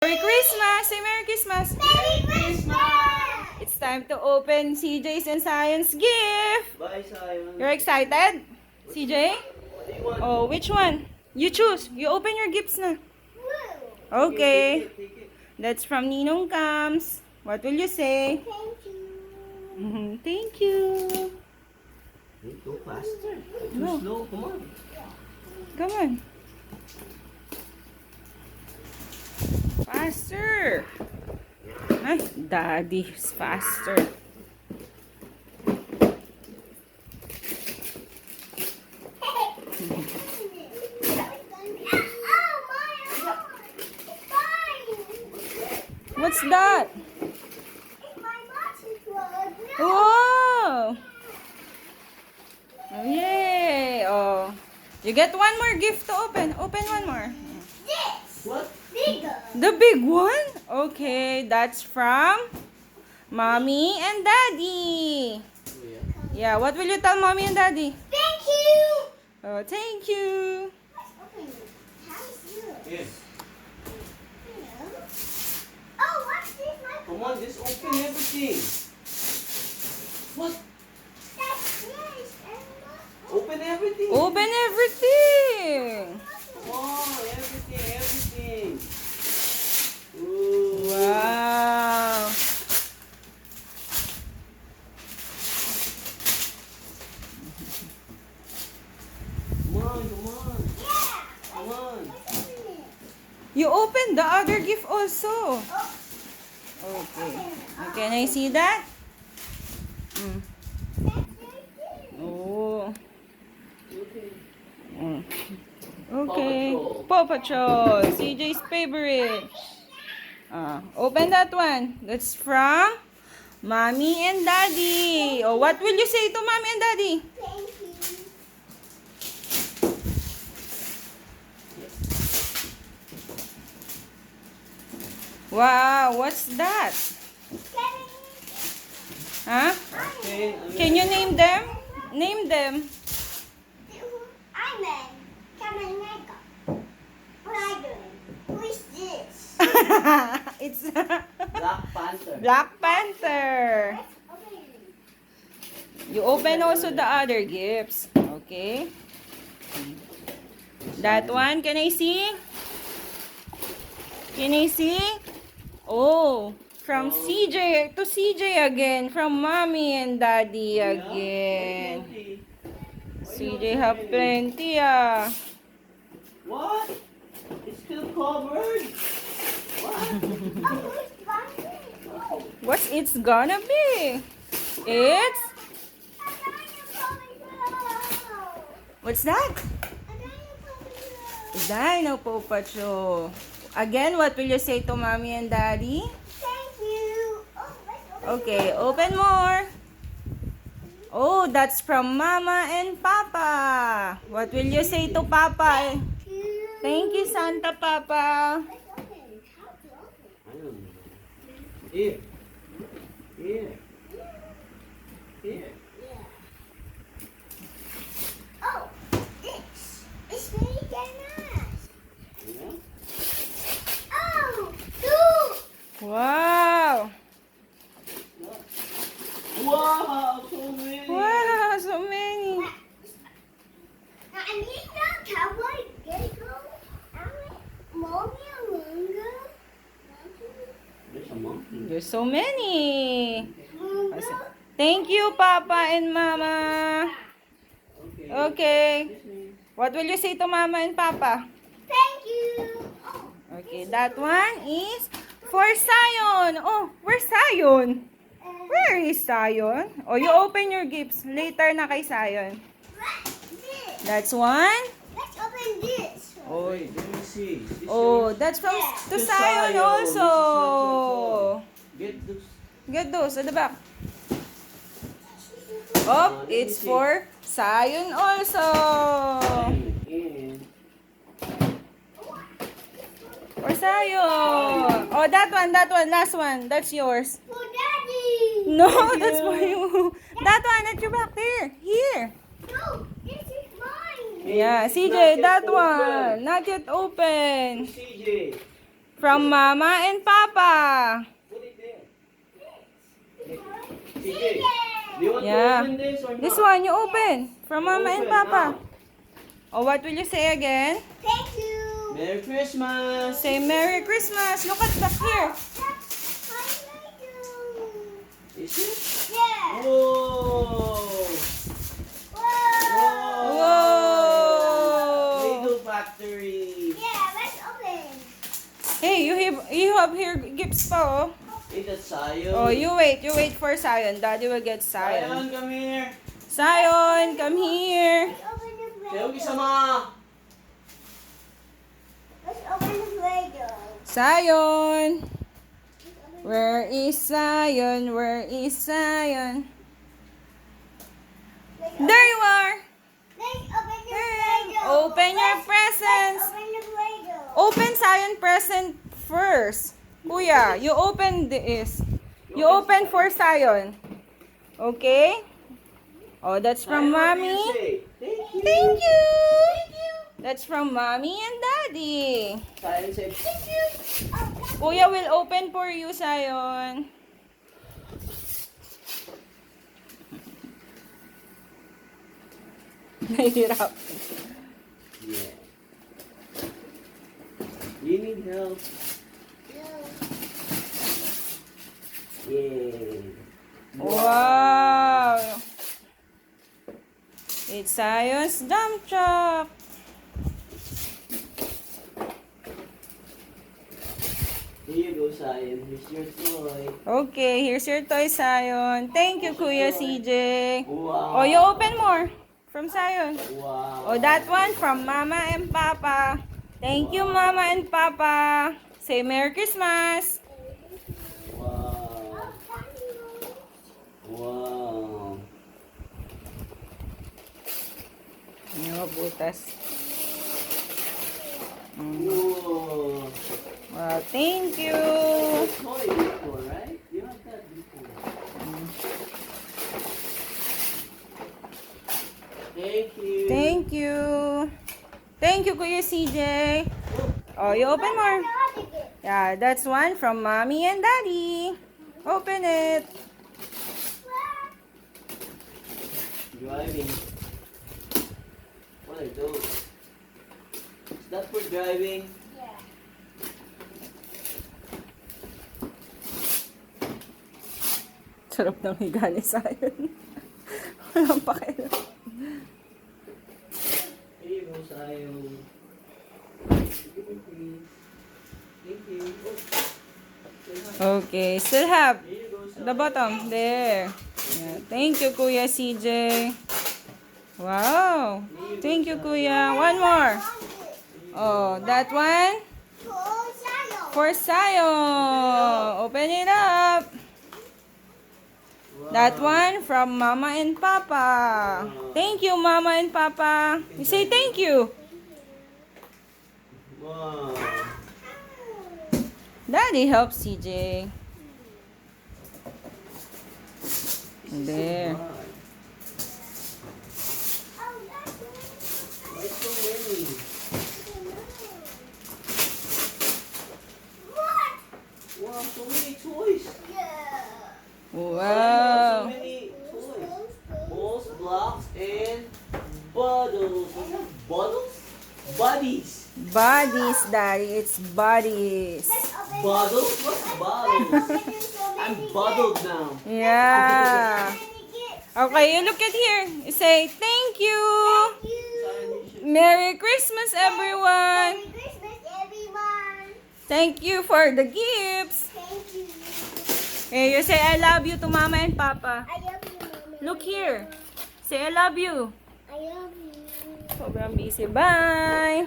Merry Christmas! Say Merry Christmas! Merry Christmas! It's time to open CJ's and Science gift! Bye, Simon. You're excited? CJ? What do you want? Oh, which one? You choose. You open your gifts na. Okay. Take it. That's from Ninong Cams. What will you say? Thank you. Thank you. Hey, go faster. Too No. slow. Come on. Come on. Faster. Ay, Daddy is faster. What's that? Oh! Oh, yay! Oh. You get one more gift to open. Open one more. What? The big one? Okay, that's from Mommy and Daddy. Oh, Yeah, yeah. what will you tell Mommy and Daddy? Thank you. Oh, thank you. Yes. Oh, what's this, Michael? Come on, just open everything. What? That's this. And what? Open everything. Open everything. Come on, everything. Ooh. Wow. Come on. Yeah. Come on. Let's open it. You opened the other gift also. Oh, Okay. Can I see that? Mm. that's very good. Oh. Okay. Mm. Okay. Paw Patrol. Paw Patrol. CJ's favorite. Open that one. That's from Mommy and Daddy. Oh, what will you say to Mommy and Daddy? Thank you. Wow, what's that? Kevin, Huh? Okay. Can you name them? Name them. I'm in. Kevin makeup. What are you doing? Who is this? It's Black Panther. Black Panther. Let's open it. You open also the other gifts. Okay. That one, can I see? Can I see? Oh, from CJ to CJ again. From Mommy and Daddy again. CJ have plenty What? It's still covered. What? Oh, who's Bunny? Oh, What's it's gonna be? It's... a Dino Puppy Show. What's that? A Dino Puppy Show. Dino Paw Patrol. Again, what will you say to Mommy and Daddy? Thank you. Oh, let's open Okay, open more. Oh, that's from Mama and Papa. What will you say to Papa? it. Thank you, Santa Papa. Let's open it. How to open it? I don't know. Here. Here. Here. Yeah. Oh, this is very nice. Yeah. Oh, two. Wow. Wow, so many. Wow, so many. Now, I need the cowboy gecko. Mommy and Mungo. There's a monkey. There's so many. Mungo. Thank you, Papa and Mama. Okay. Okay. This means What will you say to Mama and Papa? Thank you. Oh, Okay, that one is for Zion. Oh, where's Zion? Where is Zion? Oh, you open your gifts. Later na kay Zion. this. That's one. Let's open this. Oh, wait, let me see. This oh, yours? that's from Yeah. to To Zion Zion. also. Get those. Get those at the back. Oh, it's for Zion also. In. For Zion. Oh, that one, last one. That's yours. For Daddy. No, Thank that's you. for you. That one at your back there. Here. No, this is mine. Yeah, It's CJ, not yet that open. one. Not yet open. CJ. From Mama and Papa. Put it there. CJ, do you want Yeah. to open this or not? This one, you open. From Mama and Open Papa. now. Oh, what will you say again? Thank you. Merry Christmas. Say Merry Christmas. Look at back here. Is it? Yeah. Whoa. Whoa. Whoa. Lego factory. Yeah, let's open. Hey, you have here gifts pa, oh. Is that Zion? Oh, you wait for Zion. Daddy will get Zion, Zion. come here. Zion, come here. Let's open the Teo Play-Doh. sama. Let's open the Play-Doh. Zion. Where is Zion? Where is Zion? There you are. Let's open the Play-Doh. Open your Let's presents. open the Play-Doh. Open Zion present first. Kuya, you open this. You open for Zion. Okay? Oh, that's from Zion, what do you Mommy. say? Thank you. Thank you. That's from Mommy and Daddy. Zion said, thank you. Kuya will open for you, Zion. Nahihirap. Yeah. You need help. Yay. Wow. It's Zion's dump truck. Here you go, Zion. Here's your toy. Okay, here's your toy, Zion. Thank you, Kuya CJ. Wow. Oh, you open more from Zion. Wow. Oh, that one from Mama and Papa. Thank you, Mama and Papa. Say Merry Christmas. Wow. Wow. Ano, butas. Whoa. Wow, thank you. Toy before, right? You had that before. Thank you. Thank you. Thank you, Kuya CJ. Oh, you open more. Yeah, that's one from Mommy and Daddy. Open it. Driving. What are those? Is that for driving? Yeah. Sarap ng higa ni Zion. Walang pakialam. Here you go, Zion. Thank you. Thank you. Oh. Say hi. Okay, still have Here you go, Zion. the bottom. There. Yeah, thank you, Kuya CJ. Wow. Thank you, Kuya. One more. Oh, that one for Zion. Open it up. That one from Mama and Papa. Thank you, Mama and Papa. You say thank you. Wow. Daddy helps CJ. There. Why so many? Wow, so many toys. So Wow. many toys. Balls, blocks, and bottles. What's that? Bottles? Buddies. Bodies, Daddy. It's bodies. Bottles? What's bottles? I'm bottled now. Yeah. Okay, you look at here. You say thank you. Merry Christmas, everyone. Merry Christmas, everyone. Thank you for the gifts. Thank you. Hey, you say I love you to Mama and Papa. I love you, Mama. Look here. Say I love you. I love you. Sobrang busy. Bye.